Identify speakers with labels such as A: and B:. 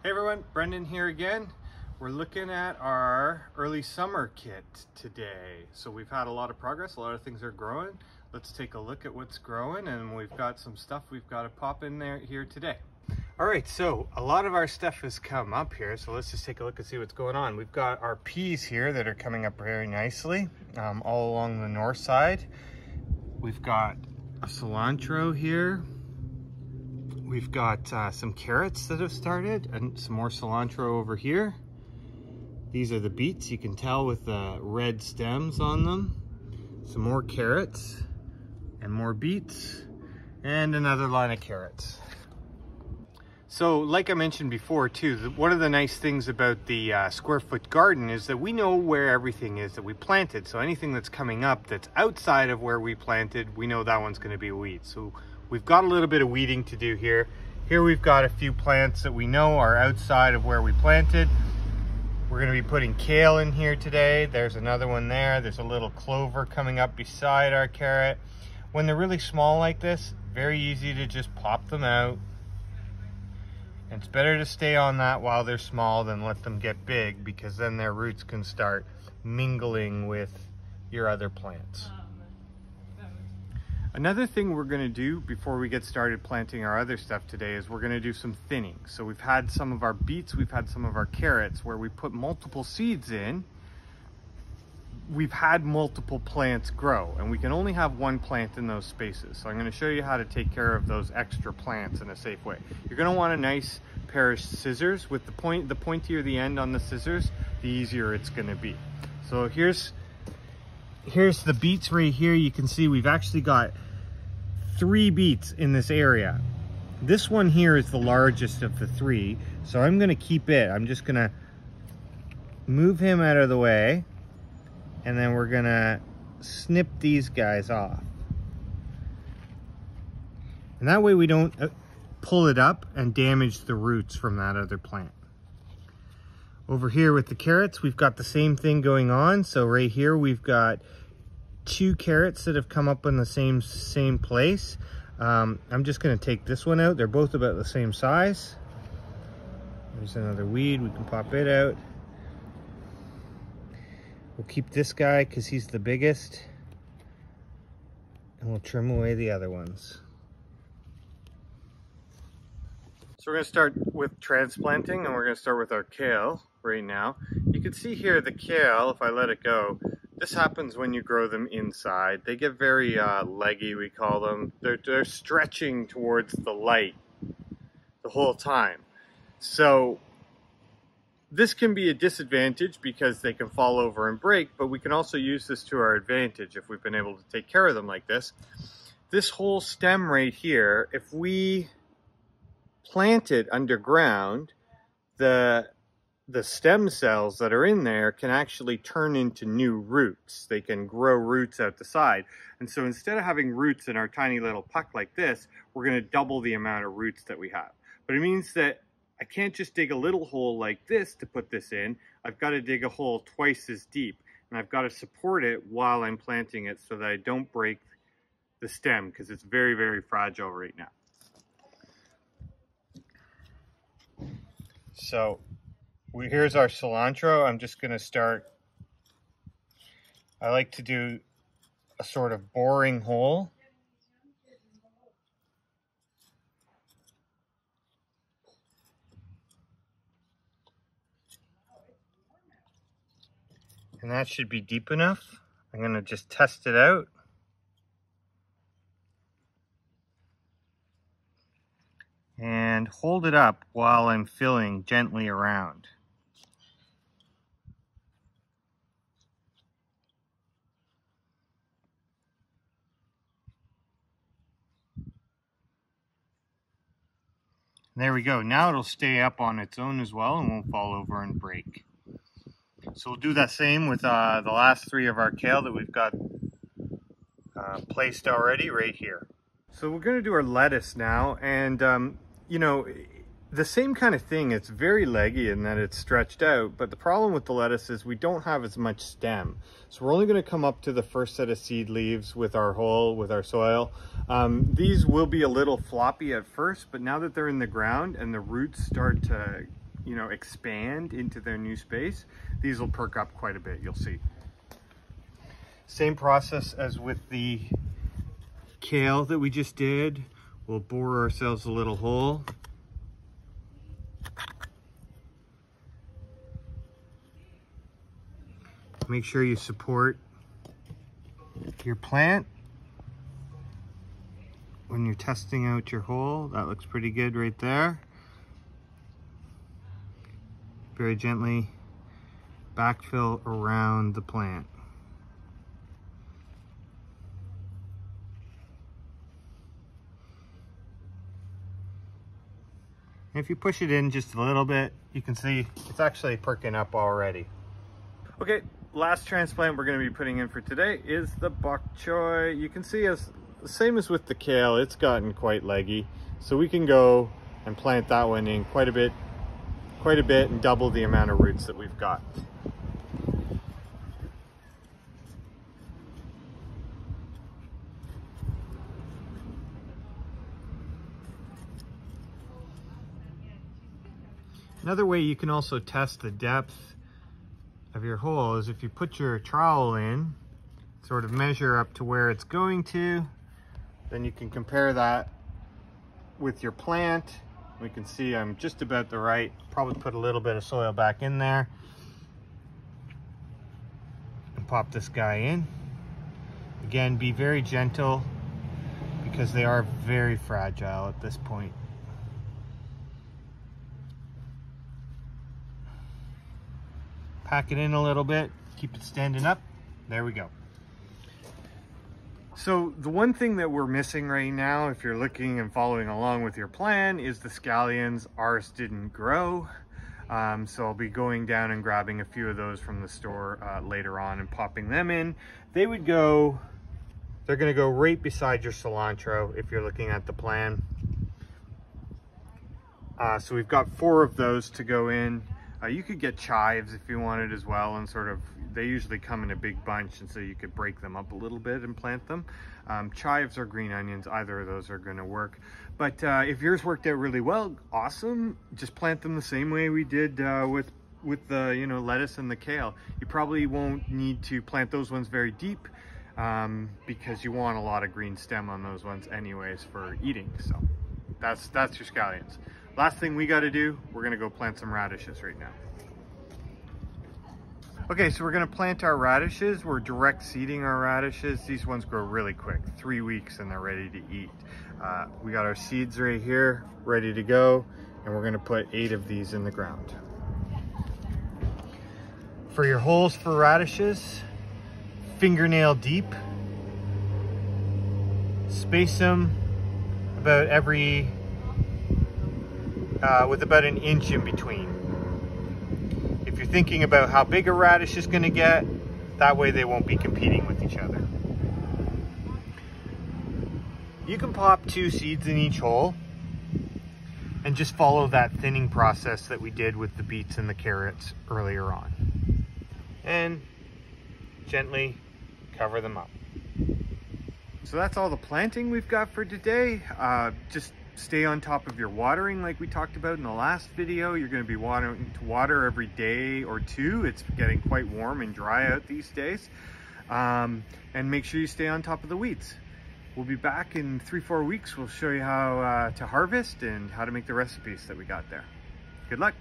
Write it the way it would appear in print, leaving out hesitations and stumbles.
A: Hey everyone, Brendan here again. We're looking at our early summer kit today. So we've had a lot of progress, a lot of things are growing. Let's take a look at what's growing, and we've got some stuff we've got to pop in there here today. All right, so a lot of our stuff has come up here, so let's just take a look and see what's going on. We've got our peas here that are coming up very nicely, all along the north side. We've got a cilantro here. We've got some carrots that have started and some more cilantro over here. These are the beets, you can tell with the red stems on them. Some more carrots and more beets and another line of carrots. So like I mentioned before too, one of the nice things about the square foot garden is that we know where everything is that we planted. So anything that's coming up that's outside of where we planted, we know that one's going to be a weed. So we've got a little bit of weeding to do here. Here we've got a few plants that we know are outside of where we planted. We're going to be putting kale in here today. There's another one there. There's a little clover coming up beside our carrot. When they're really small like this, very easy to just pop them out. And it's better to stay on that while they're small than let them get big, because then their roots can start mingling with your other plants. Another thing we're going to do before we get started planting our other stuff today is we're going to do some thinning. So we've had some of our beets, we've had some of our carrots where we put multiple seeds in. We've had multiple plants grow, and we can only have one plant in those spaces. So I'm going to show you how to take care of those extra plants in a safe way. You're going to want a nice pair of scissors. With the pointier the end on the scissors, the easier it's going to be. So here's the beets right here. You can see we've actually got 3 beets in this area. This one here is the largest of the 3, so I'm going to keep it. I'm just going to move him out of the way, and then we're going to snip these guys off. And that way we don't pull it up and damage the roots from that other plant. Over here with the carrots, we've got the same thing going on. So right here, we've got 2 carrots that have come up in the same place. I'm just going to take this one out. They're both about the same size. There's another weed. We can pop it out. We'll keep this guy because he's the biggest. And we'll trim away the other ones. So we're going to start with transplanting, and we're going to start with our kale right now. You can see here the kale, if I let it go, this happens when you grow them inside. They get very leggy, we call them. They're stretching towards the light the whole time. So this can be a disadvantage because they can fall over and break, but we can also use this to our advantage if we've been able to take care of them like this. This whole stem right here, if we plant it underground, the stem cells that are in there can actually turn into new roots. They can grow roots out the side. And so instead of having roots in our tiny little puck like this, we're going to double the amount of roots that we have. But it means that I can't just dig a little hole like this to put this in. I've got to dig a hole twice as deep, and I've got to support it while I'm planting it so that I don't break the stem, because it's very, very fragile right now. So here's our cilantro. I'm just going to start. I like to do a sort of boring hole. And that should be deep enough. I'm going to just test it out. And hold it up while I'm filling gently around. There we go. Now it'll stay up on its own as well and won't fall over and break. So we'll do that same with the last 3 of our kale that we've got placed already right here. So we're going to do our lettuce now, and you know, the same kind of thing. It's very leggy in that it's stretched out, but the problem with the lettuce is we don't have as much stem. So we're only going to come up to the first set of seed leaves with our hole, with our soil. These will be a little floppy at first, but now that they're in the ground and the roots start to you know, expand into their new space, these will perk up quite a bit, you'll see. Same process as with the kale that we just did. We'll bore ourselves a little hole. Make sure you support your plant when you're testing out your hole. That looks pretty good right there. Very gently backfill around the plant. And if you push it in just a little bit, you can see it's actually perking up already. Okay, last transplant we're going to be putting in for today is the bok choy. You can see, as same as with the kale, it's gotten quite leggy, so we can go and plant that one in quite a bit and double the amount of roots that we've got. Another way you can also test the depth of your hole is if you put your trowel in, sort of measure up to where it's going to, then you can compare that with your plant. We can see I'm just about the right, probably put a little bit of soil back in there and pop this guy in. Again, be very gentle because they are very fragile at this point. Pack it in a little bit, keep it standing up. There we go. So the one thing that we're missing right now, if you're looking and following along with your plan, is the scallions. Ours didn't grow. So I'll be going down and grabbing a few of those from the store later on and popping them in. They're gonna go right beside your cilantro if you're looking at the plan. So we've got 4 of those to go in. You could get chives if you wanted as well, and sort of, they usually come in a big bunch, and so you could break them up a little bit and plant them. Chives or green onions, either of those are gonna work. But if yours worked out really well, awesome. Just plant them the same way we did with the, you know, lettuce and the kale. You probably won't need to plant those ones very deep because you want a lot of green stem on those ones anyways for eating. So that's your scallions. Last thing we got to do, we're going to go plant some radishes right now. Okay, so we're going to plant our radishes. We're direct seeding our radishes. These ones grow really quick, 3 weeks, and they're ready to eat. We got our seeds right here, ready to go, and we're going to put 8 of these in the ground. For your holes for radishes, fingernail deep. Space them about every with about an inch in between. If you're thinking about how big a radish is going to get, that way they won't be competing with each other. You can pop 2 seeds in each hole and just follow that thinning process that we did with the beets and the carrots earlier on. And gently cover them up. So that's all the planting we've got for today. Just stay on top of your watering like we talked about in the last video. You're going to be wanting to water every day or 2. It's getting quite warm and dry out these days. And make sure you stay on top of the weeds. We'll be back in 3-4 weeks. We'll show you how to harvest and how to make the recipes that we got there. Good luck.